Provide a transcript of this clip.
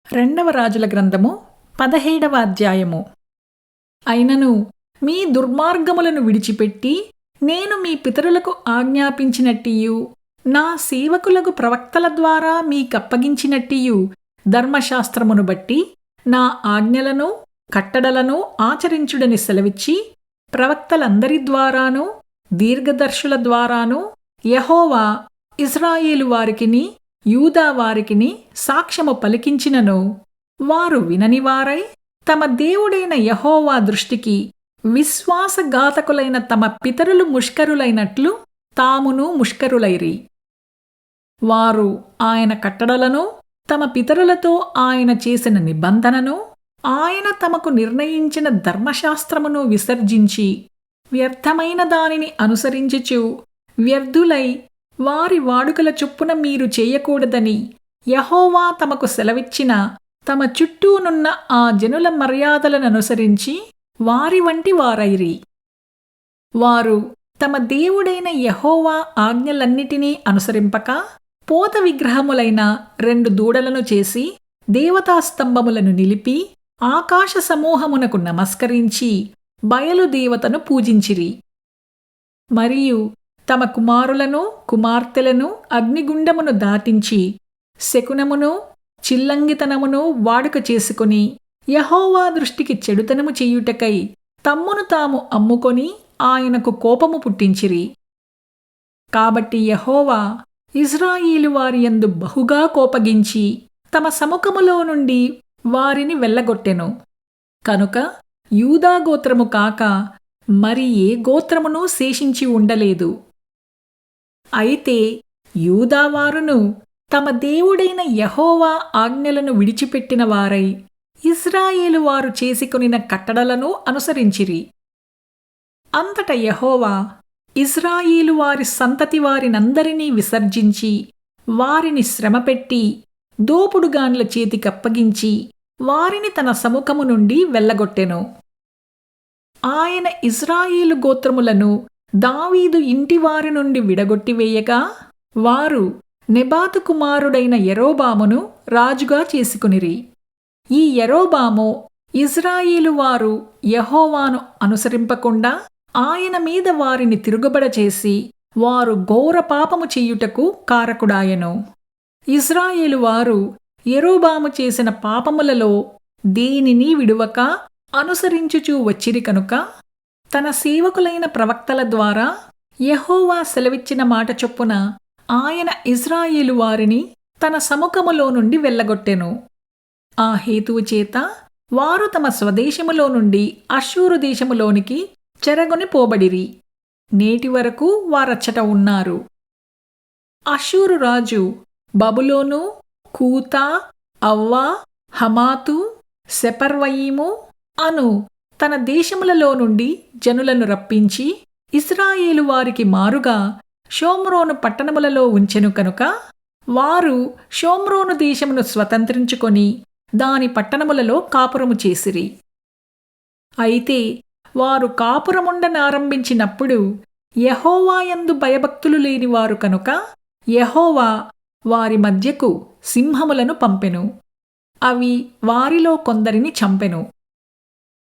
రెండవ రాజుల గ్రంథము 17వ అధ్యాయము. అయినను మీ దుర్మార్గములను విడిచిపెట్టి నేను మీ పితరులకు ఆజ్ఞాపించినట్టియు నా సేవకులకు ప్రవక్తల ద్వారా మీకప్పగించినట్టియు ధర్మశాస్త్రమును బట్టి నా ఆజ్ఞలను కట్టడలను ఆచరించుడని సెలవిచ్చి ప్రవక్తలందరి ద్వారాను దీర్ఘదర్శుల ద్వారాను యెహోవా ఇశ్రాయేలు వారికిని యూదా వారికిని సాక్ష్యము పలికించినను వారు విననివారై తమ దేవుడైన యెహోవా దృష్టికి విశ్వాసఘాతకులైన తమ పితరులు ముష్కరులైనట్లు తామును ముష్కరులైరి. వారు ఆయన కట్టడలను తమ పితరులతో ఆయన చేసిన నిబంధనను ఆయన తమకు నిర్ణయించిన ధర్మశాస్త్రమును విసర్జించి వ్యర్థమైన దానిని అనుసరించుచు వ్యర్థులై వారి వాడుకల చొప్పున మీరు చేయకూడదని యెహోవా తమకు సెలవిచ్చిన తమ చుట్టూనున్న ఆ జనుల మర్యాదలననుసరించి వారి వంటి వారైరి. వారు తమ దేవుడైన యెహోవా ఆజ్ఞలన్నిటినీ అనుసరింపక పోత విగ్రహములైన 2 దూడలను చేసి దేవతాస్తంభములను నిలిపి ఆకాశ సమూహమునకు నమస్కరించి బయలుదేవతను పూజించిరి. మరియు తమ కుమారులను కుమార్తెలను అగ్నిగుండమును దాటించి శకునమును చిల్లంగితనమును వాడుక చేసుకుని యెహోవా దృష్టికి చెడుతనము చేయుటకై తమ్మును తాము అమ్ముకొని ఆయనకు కోపము పుట్టించిరి. కాబట్టి యెహోవా ఇశ్రాయేలు వారి యందు బహుగా కోపగించి తమ సముఖములో నుండి వారిని వెళ్ళగొట్టెను. కనుక యూదా గోత్రము కాక మరి ఏ గోత్రమునూ శేషించి ఉండలేదు. అయితే యూదావారును తమ దేవుడైన యెహోవా ఆజ్ఞలను విడిచిపెట్టిన వారై ఇశ్రాయేలు వారు చేసుకొనిన కట్టడలను అనుసరించిరి. అంతట యెహోవా ఇశ్రాయేలు వారి సంతతి వారినందరినీ విసర్జించి వారిని శ్రమపెట్టి దోపుడుగాన్ల చేతికప్పగించి వారిని తన సముఖము నుండి వెళ్ళగొట్టెను. ఆయన ఇశ్రాయేలు గోత్రములను దావీదు ఇంటివారి నుండి విడగొట్టివేయగా వారు నెబాతు కుమారుడైన యెరోబామును రాజుగా చేసుకునిరి. ఈ యెరోబాము ఇశ్రాయేలు వారు యెహోవాను అనుసరింపకుండా ఆయన మీద వారిని తిరుగుబడచేసి వారు ఘోర పాపము చెయ్యుటకు కారకుడాయెను. ఇశ్రాయేలు వారు యెరోబాము చేసిన పాపములలో దేనినీ విడువక అనుసరించుచూ వచ్చిరి కనుక తన సేవకులైన ప్రవక్తల ద్వారా యెహోవా సెలవిచ్చిన మాట చొప్పున ఆయన ఇశ్రాయేలు వారిని తన సముఖములో నుండి వెళ్ళగొట్టెను. ఆ హేతువు చేత వారు తమ స్వదేశములో నుండి అష్షూరు దేశములోనికి చెరగొని పోబడిరి. నేటి వరకు వారచ్చట ఉన్నారు. అష్షూరు రాజు బబులోను, కూతా, అవ్వా, హమాతు, సెపర్వయీము అను తన దేశములలో నుండి జనులను రప్పించి ఇశ్రాయేలు వారికి మారుగా షోమ్రోను పట్టణములలో ఉంచెను కనుక వారు షోమ్రోను దేశమును స్వతంత్రించుకొని దాని పట్టణములలో కాపురము చేసిరి. అయితే వారు కాపురముండనారంభించినప్పుడు యెహోవా యందు భయభక్తులు లేనివారు కనుక యెహోవా వారి మధ్యకు సింహములను పంపెను. అవి వారిలో కొందరిని చంపెను.